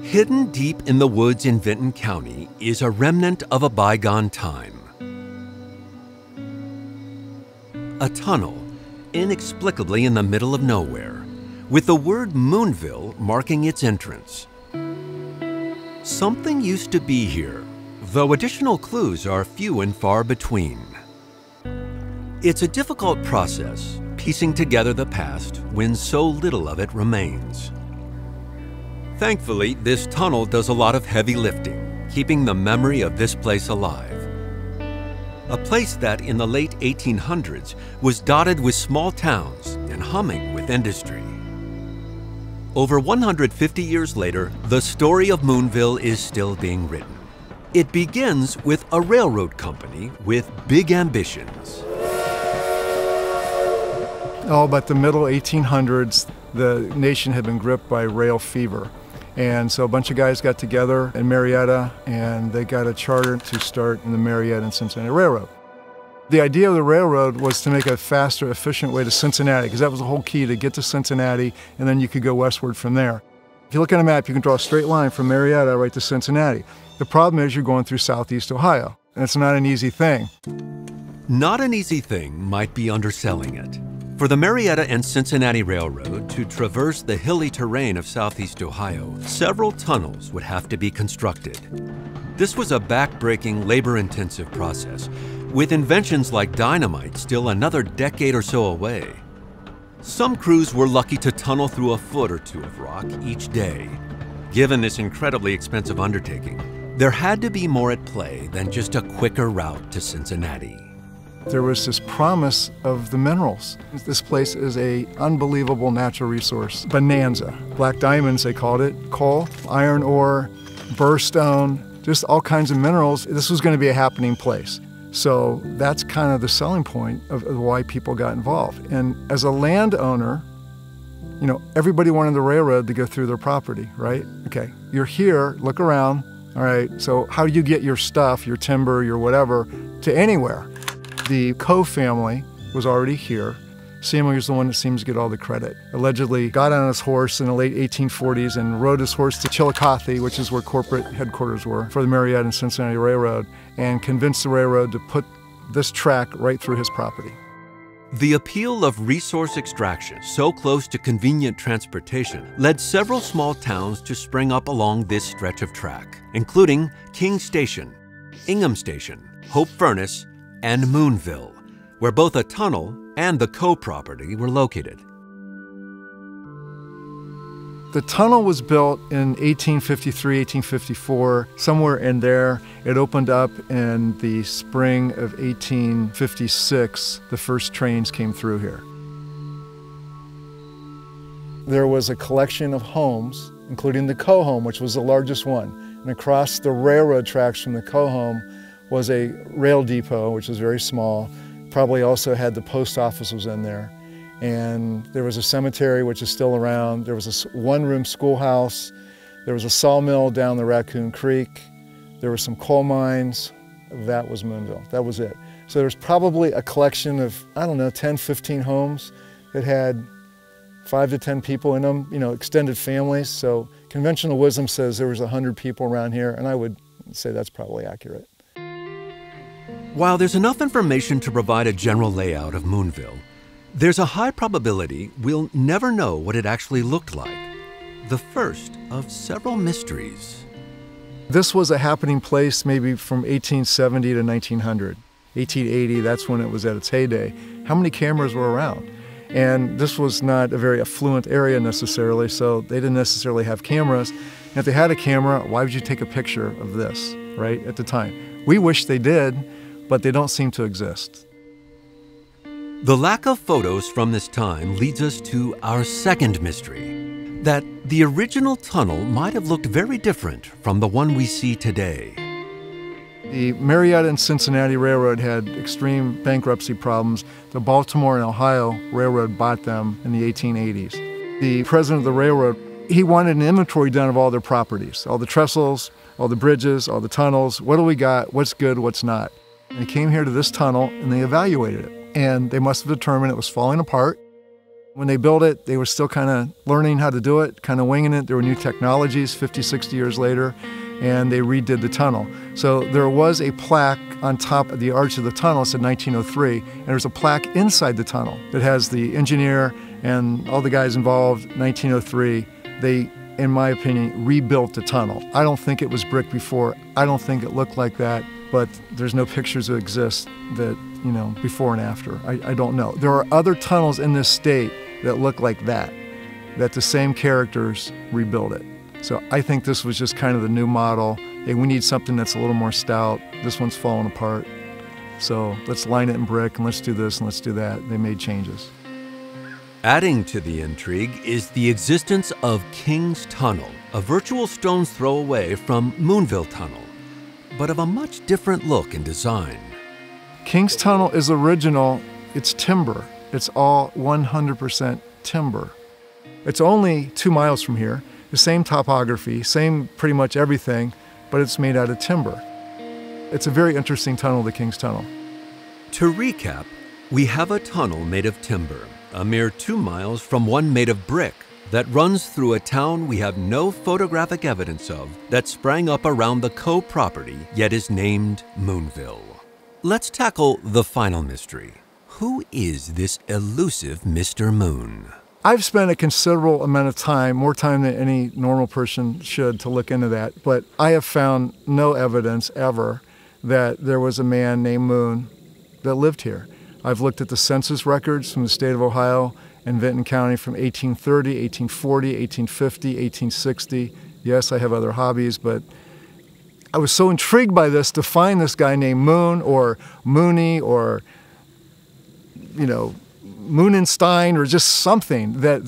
Hidden deep in the woods in Vinton County is a remnant of a bygone time. A tunnel, inexplicably in the middle of nowhere, with the word Moonville marking its entrance. Something used to be here, though additional clues are few and far between. It's a difficult process, piecing together the past when so little of it remains. Thankfully, this tunnel does a lot of heavy lifting, keeping the memory of this place alive. A place that in the late 1800s was dotted with small towns and humming with industry. Over 150 years later, the story of Moonville is still being written. It begins with a railroad company with big ambitions. Oh, but the middle 1800s, the nation had been gripped by rail fever. And so a bunch of guys got together in Marietta, and they got a charter to start the Marietta and Cincinnati Railroad. The idea of the railroad was to make a faster, efficient way to Cincinnati, because that was the whole key, to get to Cincinnati, and then you could go westward from there. If you look at a map, you can draw a straight line from Marietta right to Cincinnati. The problem is you're going through southeast Ohio, and it's not an easy thing. Not an easy thing might be underselling it. For the Marietta and Cincinnati Railroad to traverse the hilly terrain of southeast Ohio, several tunnels would have to be constructed. This was a back-breaking, labor-intensive process, with inventions like dynamite still another decade or so away. Some crews were lucky to tunnel through a foot or two of rock each day. Given this incredibly expensive undertaking, there had to be more at play than just a quicker route to Cincinnati. There was this promise of the minerals. This place is an unbelievable natural resource. Bonanza. Black diamonds, they called it. Coal, iron ore, burrstone, just all kinds of minerals. This was going to be a happening place. So that's kind of the selling point of why people got involved. And as a landowner, you know, everybody wanted the railroad to go through their property, right? Okay, you're here, look around. All right, so how do you get your stuff, your timber, your whatever, to anywhere? The Coe family was already here. Samuel was the one that seems to get all the credit. Allegedly got on his horse in the late 1840s and rode his horse to Chillicothe, which is where corporate headquarters were for the Marietta and Cincinnati Railroad, and convinced the railroad to put this track right through his property. The appeal of resource extraction so close to convenient transportation led several small towns to spring up along this stretch of track, including King Station, Ingham Station, Hope Furnace, and Moonville, where both a tunnel and the Coe property were located. The tunnel was built in 1853, 1854, somewhere in there. It opened up in the spring of 1856. The first trains came through here. There was a collection of homes, including the Coe home, which was the largest one. And across the railroad tracks from the Coe home was a rail depot, which was very small. Probably also had the post office was in there. And there was a cemetery, which is still around. There was a one-room schoolhouse. There was a sawmill down the Raccoon Creek. There were some coal mines. That was Moonville. That was it. So there's probably a collection of, I don't know, 10, 15 homes that had 5 to 10 people in them, you know, extended families. So conventional wisdom says there was 100 people around here, and I would say that's probably accurate. While there's enough information to provide a general layout of Moonville, there's a high probability we'll never know what it actually looked like. The first of several mysteries. This was a happening place maybe from 1870 to 1900. 1880, that's when it was at its heyday. How many cameras were around? And this was not a very affluent area necessarily, so they didn't necessarily have cameras. And if they had a camera, why would you take a picture of this, right, at the time? We wish they did, but they don't seem to exist. The lack of photos from this time leads us to our second mystery, that the original tunnel might have looked very different from the one we see today. The Marietta and Cincinnati Railroad had extreme bankruptcy problems. The Baltimore and Ohio Railroad bought them in the 1880s. The president of the railroad, he wanted an inventory done of all their properties, all the trestles, all the bridges, all the tunnels. What do we got? What's good? What's not? And they came here to this tunnel and they evaluated it. And they must have determined it was falling apart. When they built it, they were still kind of learning how to do it, kind of winging it. There were new technologies 50, 60 years later, and they redid the tunnel. So there was a plaque on top of the arch of the tunnel. It said 1903, and there's a plaque inside the tunnel that has the engineer and all the guys involved, 1903. They, in my opinion, rebuilt the tunnel. I don't think it was brick before. I don't think it looked like that, but there's no pictures that exist that, you know, before and after. I don't know. There are other tunnels in this state that look like that the same characters rebuilt it. So I think this was just kind of the new model. Hey, we need something that's a little more stout. This one's falling apart. So let's line it in brick and let's do this and let's do that. They made changes. Adding to the intrigue is the existence of King's Tunnel, a virtual stone's throw away from Moonville Tunnel, but of a much different look and design. King's Tunnel is original. It's timber. It's all 100% timber. It's only 2 miles from here, the same topography, same pretty much everything, but it's made out of timber. It's a very interesting tunnel, the King's Tunnel. To recap, we have a tunnel made of timber, a mere 2 miles from one made of brick, that runs through a town we have no photographic evidence of that sprang up around the co-property, yet is named Moonville. Let's tackle the final mystery. Who is this elusive Mr. Moon? I've spent a considerable amount of time, more time than any normal person should, to look into that, but I have found no evidence ever that there was a man named Moon that lived here. I've looked at the census records from the state of Ohio and Vinton County from 1830, 1840, 1850, 1860. Yes, I have other hobbies, but I was so intrigued by this to find this guy named Moon or Mooney or, you know, Moonenstein or just something and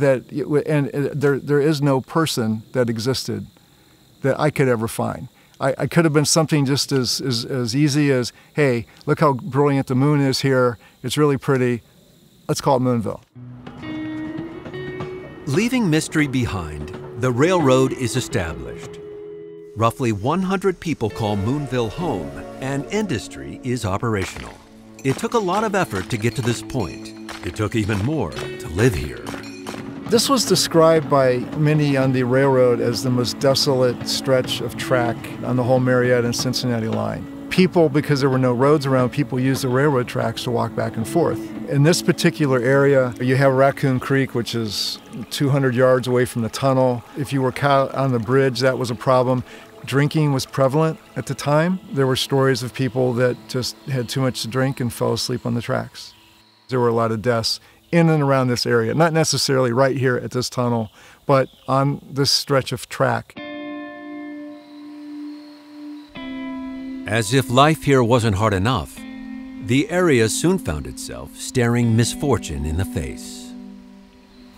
there is no person that existed that I could ever find. I could have been something just as easy as, hey, look how brilliant the moon is here. It's really pretty. Let's call it Moonville. Leaving mystery behind, the railroad is established. Roughly 100 people call Moonville home, and industry is operational. It took a lot of effort to get to this point. It took even more to live here. This was described by many on the railroad as the most desolate stretch of track on the whole Marietta and Cincinnati line. People, because there were no roads around, people used the railroad tracks to walk back and forth. In this particular area, you have Raccoon Creek, which is 200 yards away from the tunnel. If you were caught on the bridge, that was a problem. Drinking was prevalent at the time. There were stories of people that just had too much to drink and fell asleep on the tracks. There were a lot of deaths in and around this area, not necessarily right here at this tunnel, but on this stretch of track. As if life here wasn't hard enough, the area soon found itself staring misfortune in the face.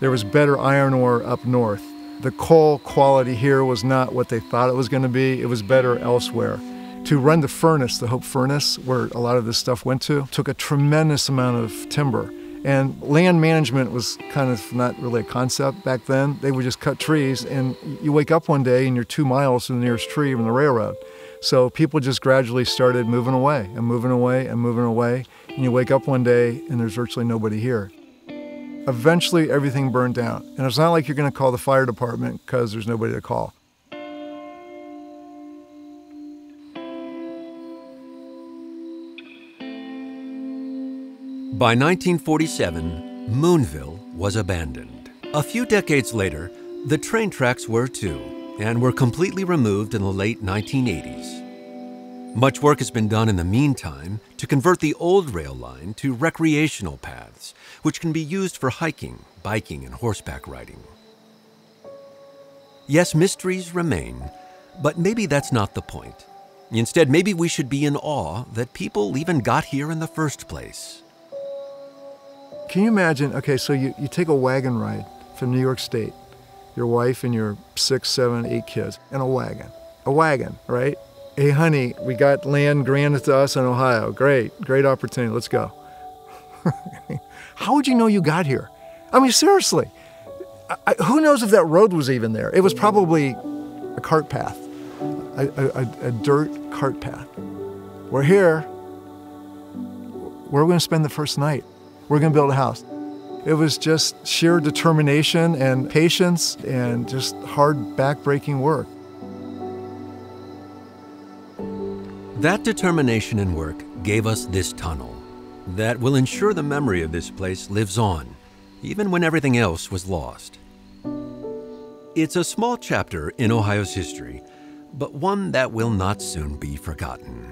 There was better iron ore up north. The coal quality here was not what they thought it was going to be. It was better elsewhere. To run the furnace, the Hope Furnace, where a lot of this stuff went to, took a tremendous amount of timber. And land management was kind of not really a concept back then. They would just cut trees, and you wake up one day and you're 2 miles from the nearest tree from the railroad. So people just gradually started moving away and moving away and moving away. And you wake up one day and there's virtually nobody here. Eventually everything burned down. And it's not like you're going to call the fire department because there's nobody to call. By 1947, Moonville was abandoned. A few decades later, the train tracks were too, and were completely removed in the late 1980s. Much work has been done in the meantime to convert the old rail line to recreational paths, which can be used for hiking, biking, and horseback riding. Yes, mysteries remain, but maybe that's not the point. Instead, maybe we should be in awe that people even got here in the first place. Can you imagine, okay, so you take a wagon ride from New York State, your wife and your 6, 7, 8 kids, in a wagon, right? Hey, honey, we got land granted to us in Ohio. Great opportunity, let's go. How would you know you got here? I mean, seriously, who knows if that road was even there? It was probably a cart path, a dirt cart path. We're here, where are we gonna spend the first night? We're going to build a house. It was just sheer determination and patience and just hard, backbreaking work. That determination and work gave us this tunnel that will ensure the memory of this place lives on, even when everything else was lost. It's a small chapter in Ohio's history, but one that will not soon be forgotten.